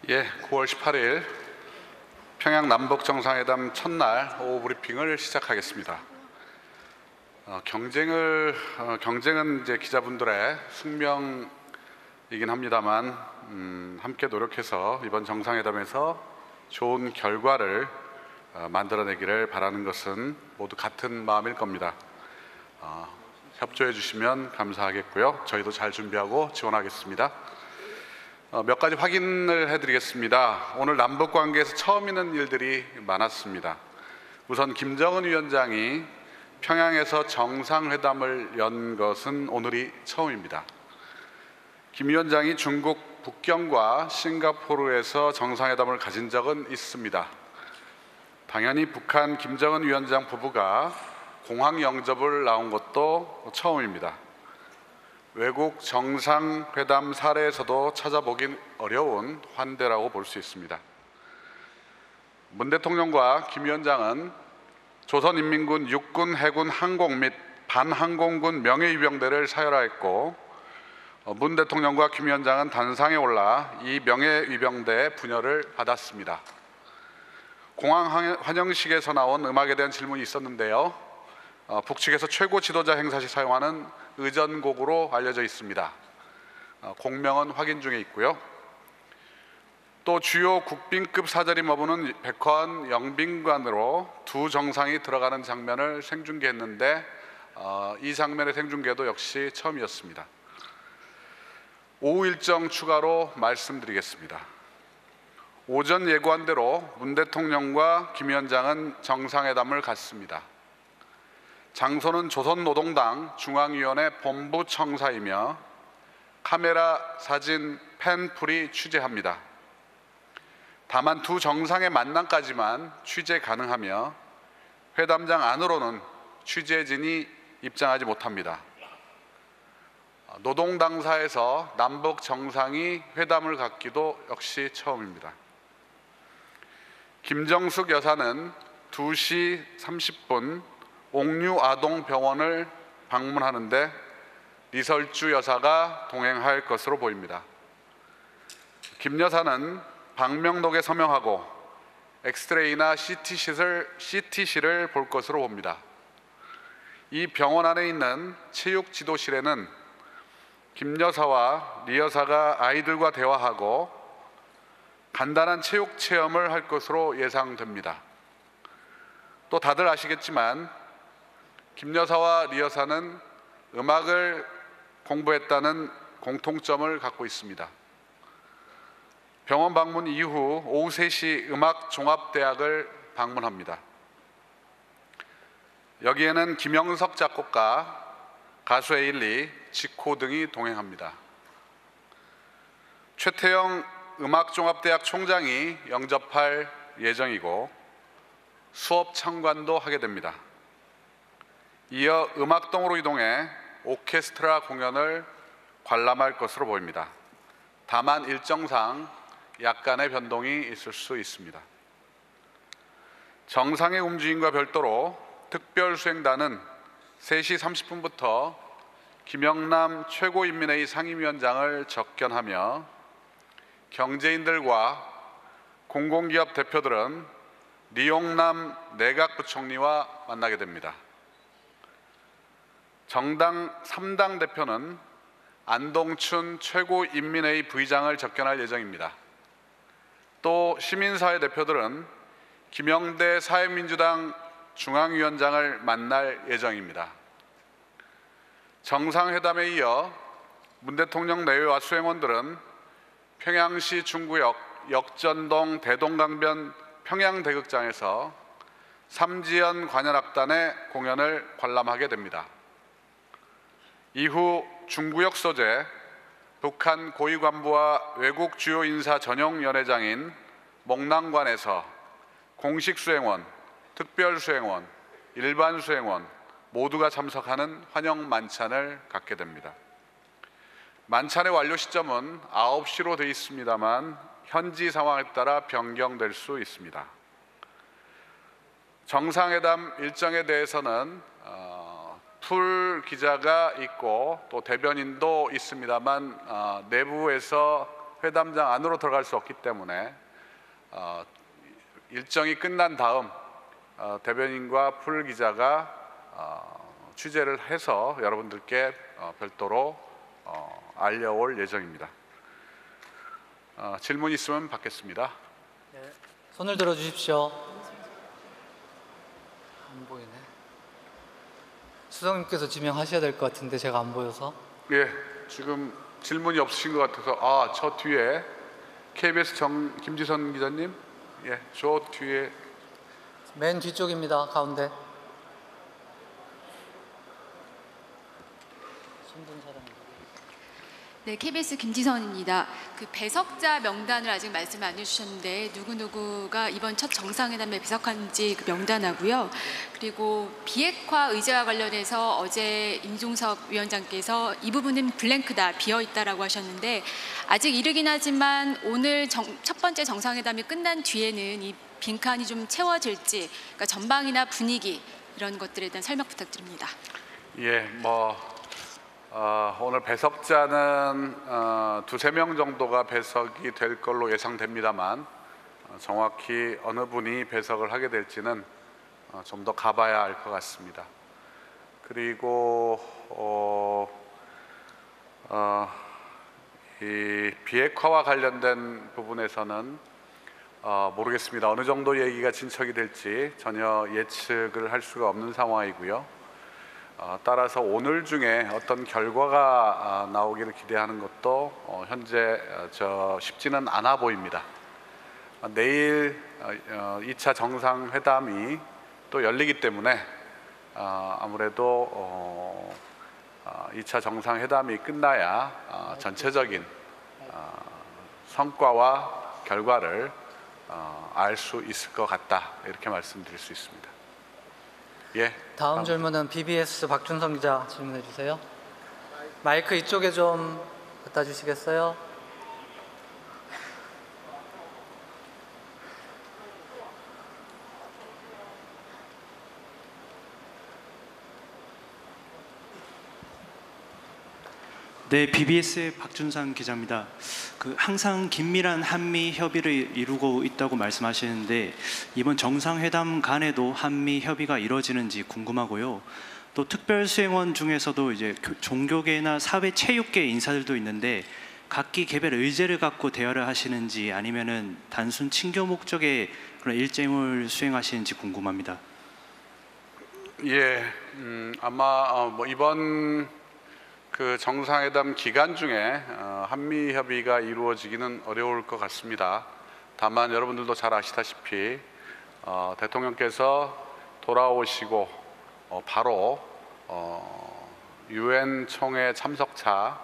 9월 18일 평양 남북 정상회담 첫날 오후 브리핑을 시작하겠습니다. 경쟁은 이제 기자분들의 숙명이긴 합니다만 함께 노력해서 이번 정상회담에서 좋은 결과를 만들어내기를 바라는 것은 모두 같은 마음일 겁니다. 협조해 주시면 감사하겠고요. 저희도 잘 준비하고 지원하겠습니다. 몇 가지 확인을 해드리겠습니다. 오늘 남북 관계에서 처음 있는 일들이 많았습니다. 우선 김정은 위원장이 평양에서 정상회담을 연 것은 오늘이 처음입니다. 김 위원장이 중국 북경과 싱가포르에서 정상회담을 가진 적은 있습니다. 당연히 북한 김정은 위원장 부부가 공항 영접을 나온 것도 처음입니다. 외국 정상회담 사례에서도 찾아보긴 어려운 환대라고 볼 수 있습니다. 문 대통령과 김 위원장은 조선인민군 육군, 해군, 항공 및 반항공군 명예위병대를 사열하였고, 문 대통령과 김 위원장은 단상에 올라 이 명예위병대의 부여를 받았습니다. 공항 환영식에서 나온 음악에 대한 질문이 있었는데요. 북측에서 최고 지도자 행사 시 사용하는 의전곡으로 알려져 있습니다. 곡명은 확인 중에 있고요. 또 주요 국빈급 사절이 머무는 백화원 영빈관으로 두 정상이 들어가는 장면을 생중계했는데 이 장면의 생중계도 역시 처음이었습니다. 오후 일정 추가로 말씀드리겠습니다. 오전 예고한 대로 문 대통령과 김 위원장은 정상회담을 갖습니다. 장소는 조선노동당 중앙위원회 본부청사이며 카메라, 사진, 펜풀이 취재합니다. 다만 두 정상의 만남까지만 취재 가능하며 회담장 안으로는 취재진이 입장하지 못합니다. 노동당사에서 남북 정상이 회담을 갖기도 역시 처음입니다. 김정숙 여사는 2시 30분 옥류아동병원을 방문하는데 리설주 여사가 동행할 것으로 보입니다. 김 여사는 방명록에 서명하고 엑스레이나 CT실을 볼 것으로 봅니다. 이 병원 안에 있는 체육지도실에는 김 여사와 리 여사가 아이들과 대화하고 간단한 체육 체험을 할 것으로 예상됩니다. 또 다들 아시겠지만 김 여사와 리 여사는 음악을 공부했다는 공통점을 갖고 있습니다. 병원 방문 이후 오후 3시 음악종합대학을 방문합니다. 여기에는 김영석 작곡가, 가수 에일리, 지코 등이 동행합니다. 최태영 음악종합대학 총장이 영접할 예정이고 수업 참관도 하게 됩니다. 이어 음악동으로 이동해 오케스트라 공연을 관람할 것으로 보입니다. 다만 일정상 약간의 변동이 있을 수 있습니다. 정상의 움직임과 별도로 특별수행단은 3시 30분부터 김영남 최고인민회의 상임위원장을 접견하며 경제인들과 공공기업 대표들은 리용남 내각부총리와 만나게 됩니다. 정당 3당 대표는 안동춘 최고인민회의 부의장을 접견할 예정입니다. 또 시민사회 대표들은 김영대 사회민주당 중앙위원장을 만날 예정입니다. 정상회담에 이어 문 대통령 내외와 수행원들은 평양시 중구역 역전동 대동강변 평양대극장에서 삼지연 관현악단의 공연을 관람하게 됩니다. 이후 중구역 소재 북한 고위관부와 외국 주요 인사 전용 연회장인 목랑관에서 공식 수행원, 특별 수행원, 일반 수행원 모두가 참석하는 환영 만찬을 갖게 됩니다. 만찬의 완료 시점은 9시로 되어 있습니다만 현지 상황에 따라 변경될 수 있습니다. 정상회담 일정에 대해서는 풀 기자가 있고 또 대변인도 있습니다만 내부에서 회담장 안으로 들어갈 수 없기 때문에 일정이 끝난 다음 대변인과 풀 기자가 취재를 해서 여러분들께 별도로 알려올 예정입니다. 질문 있으면 받겠습니다. 네, 손을 들어 주십시오. 안 보이네. 수석님께서 지명하셔야 될 것 같은데 제가 안 보여서. 예, 지금 질문이 없으신 것 같아서 저 뒤에 KBS 김지선 기자님, 예, 저 뒤에 맨 뒤쪽입니다. 가운데. 손든 사람. 네, KBS 김지선입니다. 그 배석자 명단을 아직 말씀 안 해주셨는데 누구누구가 이번 첫 정상회담에 배석한지 그 명단하고요. 그리고 비핵화 의제와 관련해서 어제 임종석 위원장께서 이 부분은 블랭크다, 비어있다라고 하셨는데 아직 이르긴 하지만 오늘 첫 번째 정상회담이 끝난 뒤에는 이 빈칸이 좀 채워질지, 그러니까 전방이나 분위기 이런 것들에 대한 설명 부탁드립니다. 예, 오늘 배석자는 두세 명 정도가 배석이 될 걸로 예상됩니다만 정확히 어느 분이 배석을 하게 될지는 좀 더 가봐야 알 것 같습니다. 그리고 이 비핵화와 관련된 부분에서는 모르겠습니다. 어느 정도 얘기가 진척이 될지 전혀 예측을 할 수가 없는 상황이고요. 따라서 오늘 중에 어떤 결과가 나오기를 기대하는 것도 현재 쉽지는 않아 보입니다. 내일 2차 정상회담이 또 열리기 때문에 아무래도 2차 정상회담이 끝나야 전체적인 성과와 결과를 알 수 있을 것 같다, 이렇게 말씀드릴 수 있습니다. 예. 다음 질문은 BBS 박준성 기자 질문해 주세요. 마이크 이쪽에 좀 갖다 주시겠어요? 네, BBS의 박준상 기자입니다. 항상 긴밀한 한미 협의를 이루고 있다고 말씀하시는데 이번 정상회담 간에도 한미 협의가 이루어지는지 궁금하고요. 또 특별수행원 중에서도 이제 종교계나 사회체육계 인사들도 있는데 각기 개별 의제를 갖고 대화를 하시는지 아니면은 단순 친교 목적의 그런 일정을 수행하시는지 궁금합니다. 예, 아마 이번 그 정상회담 기간 중에 한미 협의가 이루어지기는 어려울 것 같습니다. 다만 여러분들도 잘 아시다시피 대통령께서 돌아오시고 바로 유엔 총회 참석차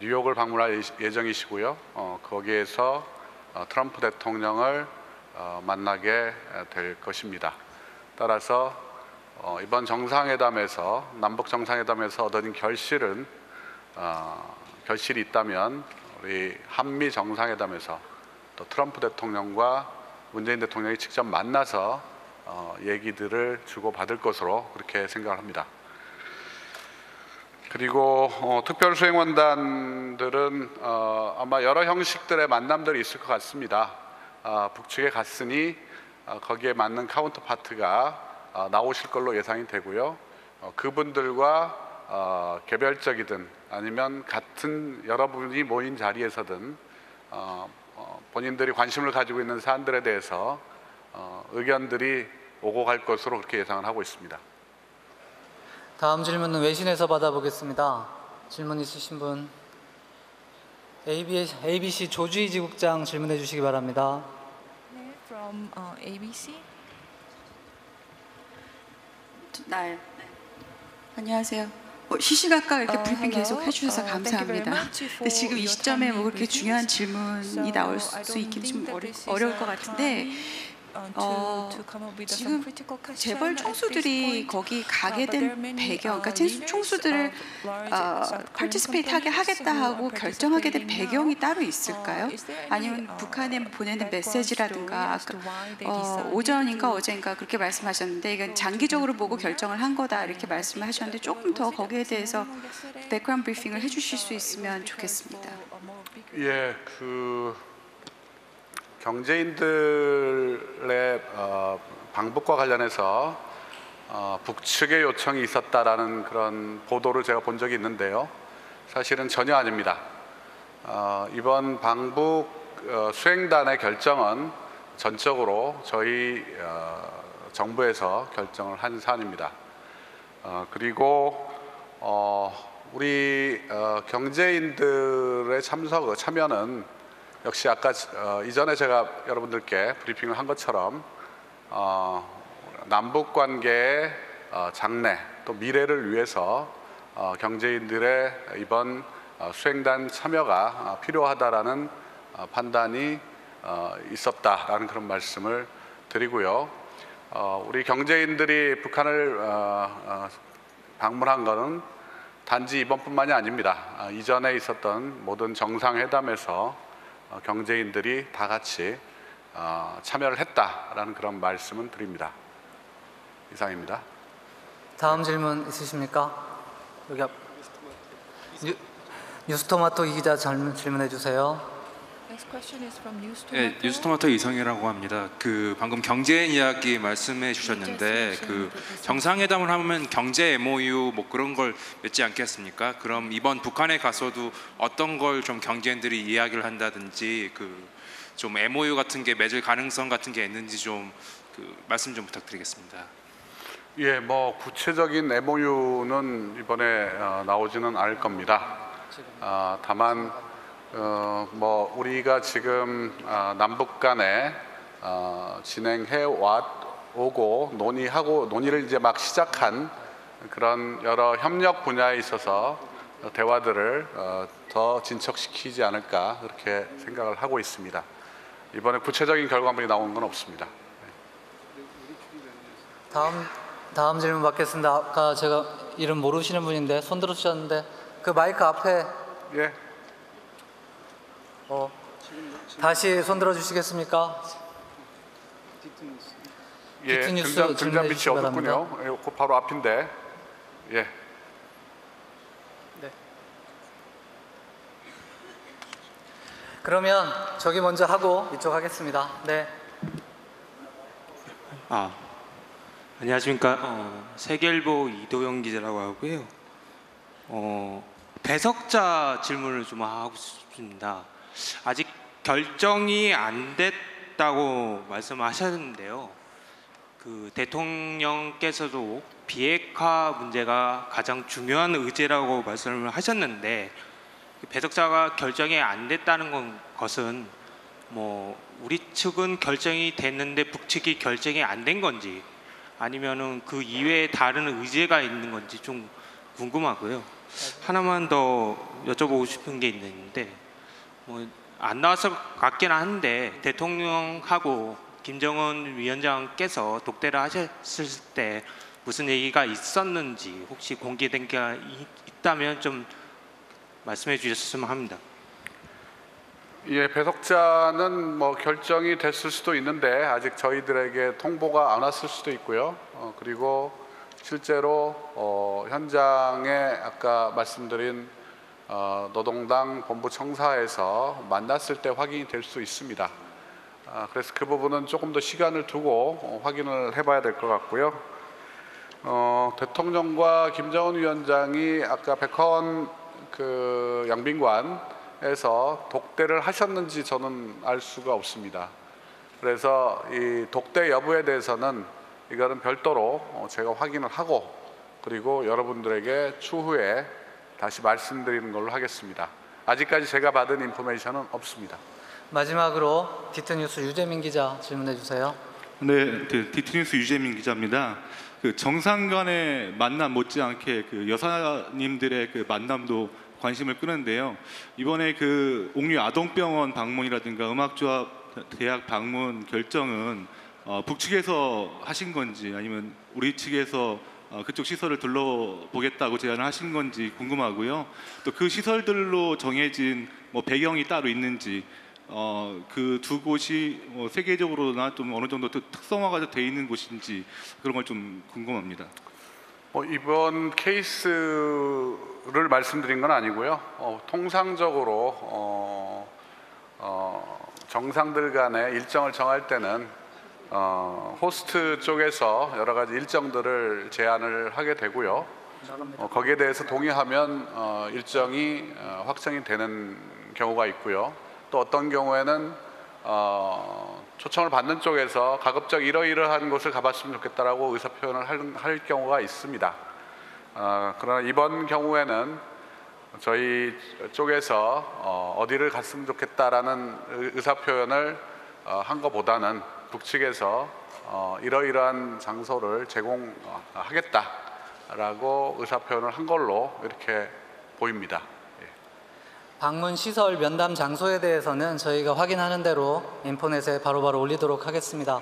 뉴욕을 방문할 예정이시고요. 거기에서 트럼프 대통령을 만나게 될 것입니다. 따라서 이번 정상회담에서, 남북 정상회담에서 얻어진 결실이 있다면 우리 한미 정상회담에서 또 트럼프 대통령과 문재인 대통령이 직접 만나서 얘기들을 주고받을 것으로 그렇게 생각을 합니다. 그리고 특별수행원단들은 아마 여러 형식들의 만남들이 있을 것 같습니다. 북측에 갔으니 거기에 맞는 카운터파트가 나오실 걸로 예상이 되고요. 그분들과 개별적이든 아니면 같은 여러분이 모인 자리에서든 본인들이 관심을 가지고 있는 사안들에 대해서 의견들이 오고 갈 것으로 그렇게 예상을 하고 있습니다. 다음 질문은 외신에서 받아보겠습니다. 질문 있으신 분, ABC 조주희 지국장 질문해 주시기 바랍니다. 네, from ABC. 네. 안녕하세요. 시시각각 이렇게 브리핑 계속 해주셔서 감사합니다. 근데 지금 이 시점에 그렇게 중요한 질문이 나올 수 있긴 좀 어려울 것 같은데 지금 재벌 총수들이 거기 가게 된 배경, 그러니까 총수들을 participate 하게 하겠다 하고 결정하게 된 배경이 따로 있을까요? 아니면 북한에 보내는 메시지라든가 오전인가 어젠가 그렇게 말씀하셨는데 이건 장기적으로 보고 결정을 한 거다 이렇게 말씀을 하셨는데 조금 더 거기에 대해서 백그라운드 브리핑을 해주실 수 있으면 좋겠습니다. 예, 경제인들의 방북과 관련해서 북측의 요청이 있었다라는 그런 보도를 제가 본 적이 있는데요. 사실은 전혀 아닙니다. 이번 방북 수행단의 결정은 전적으로 저희 정부에서 결정을 한 사안입니다. 그리고 우리 경제인들의 참여는 역시 아까 이전에 제가 여러분들께 브리핑을 한 것처럼 남북 관계의 장래 또 미래를 위해서 경제인들의 이번 수행단 참여가 필요하다라는 판단이 있었다라는 그런 말씀을 드리고요. 우리 경제인들이 북한을 방문한 것은 단지 이번뿐만이 아닙니다. 이전에 있었던 모든 정상회담에서 경제인들이 다 같이 참여를 했다라는 그런 말씀은 드립니다. 이상입니다. 다음 질문 있으십니까? 여기 뉴스토마토 이 기자 질문해 주세요. 네, 뉴스토마토 이성이라고 합니다. 방금 경제인 이야기 말씀해 주셨는데 정상회담을 하면 경제 MOU 뭐 그런 걸 맺지 않겠습니까? 그럼 이번 북한에 가서도 어떤 걸 좀 경제인들이 이야기를 한다든지 좀 MOU 같은 게 맺을 가능성 같은 게 있는지 좀 말씀 좀 부탁드리겠습니다. 예, 뭐 구체적인 MOU는 이번에 나오지는 않을 겁니다. 다만 뭐 우리가 지금 남북 간에 진행해 오고 논의를 이제 막 시작한 그런 여러 협력 분야에 있어서 대화들을 더 진척시키지 않을까 그렇게 생각을 하고 있습니다. 이번에 구체적인 결과물이 나오는 건 없습니다. 다음 질문 받겠습니다. 아까 제가 이름 모르시는 분인데 손 들어주셨는데 그 마이크 앞에 예. 다시 손 들어주시겠습니까? 예, 디트뉴스 등잔 빛이 질문해 어둡군요. 주시기 예, 그 바로 앞인데. 예. 네. 그러면 저기 먼저 하고 이쪽 하겠습니다. 네. 안녕하십니까. 세계일보 이도영 기자라고 하고요. 배석자 질문을 좀 하고 싶습니다. 아직 결정이 안 됐다고 말씀하셨는데요. 대통령께서도 비핵화 문제가 가장 중요한 의제라고 말씀을 하셨는데 배석자가 결정이 안 됐다는 것은 뭐 우리 측은 결정이 됐는데 북측이 결정이 안 된 건지 아니면은 그 이외에 다른 의제가 있는 건지 좀 궁금하고요. 하나만 더 여쭤보고 싶은 게 있는데 안 나와서 같긴 한데 대통령하고 김정은 위원장께서 독대를 하셨을 때 무슨 얘기가 있었는지 혹시 공개된 게 있다면 좀 말씀해 주셨으면 합니다. 예, 배석자는 뭐 결정이 됐을 수도 있는데 아직 저희들에게 통보가 안 왔을 수도 있고요. 그리고 실제로 현장에 아까 말씀드린 노동당 본부청사에서 만났을 때 확인이 될 수 있습니다. 그래서 그 부분은 조금 더 시간을 두고 확인을 해봐야 될 것 같고요. 대통령과 김정은 위원장이 아까 백화원 양빈관에서 독대를 하셨는지 저는 알 수가 없습니다. 그래서 이 독대 여부에 대해서는 이거는 별도로 제가 확인을 하고 그리고 여러분들에게 추후에 다시 말씀드리는 걸로 하겠습니다. 아직까지 제가 받은 인포메이션은 없습니다. 마지막으로 디트뉴스 유재민 기자 질문해 주세요. 네, 디트뉴스 유재민 기자입니다. 정상 간의 만남 못지않게 여사님들의 만남도 관심을 끄는데요. 이번에 옥류 아동병원 방문이라든가 음악조합 대학 방문 결정은 북측에서 하신 건지 아니면 우리 측에서 그쪽 시설을 둘러보겠다고 제안을 하신 건지 궁금하고요. 또 그 시설들로 정해진 뭐 배경이 따로 있는지 그 두 곳이 세계적으로나 좀 어느 정도 특성화가 돼 있는 곳인지 그런 걸 좀 궁금합니다. 이번 케이스를 말씀드린 건 아니고요. 통상적으로 정상들 간의 일정을 정할 때는 호스트 쪽에서 여러 가지 일정들을 제안을 하게 되고요. 거기에 대해서 동의하면 일정이 확정이 되는 경우가 있고요. 또 어떤 경우에는 초청을 받는 쪽에서 가급적 이러이러한 곳을 가봤으면 좋겠다라고 의사 표현을 할 경우가 있습니다. 그러나 이번 경우에는 저희 쪽에서 어디를 갔으면 좋겠다라는 의사 표현을 한 것보다는 북측에서 이러이러한 장소를 제공하겠다라고 의사 표현을 한 걸로 이렇게 보입니다. 방문 시설 면담 장소에 대해서는 저희가 확인하는 대로 인포넷에 바로바로 올리도록 하겠습니다.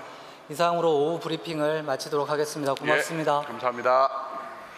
이상으로 오후 브리핑을 마치도록 하겠습니다. 고맙습니다. 감사합니다.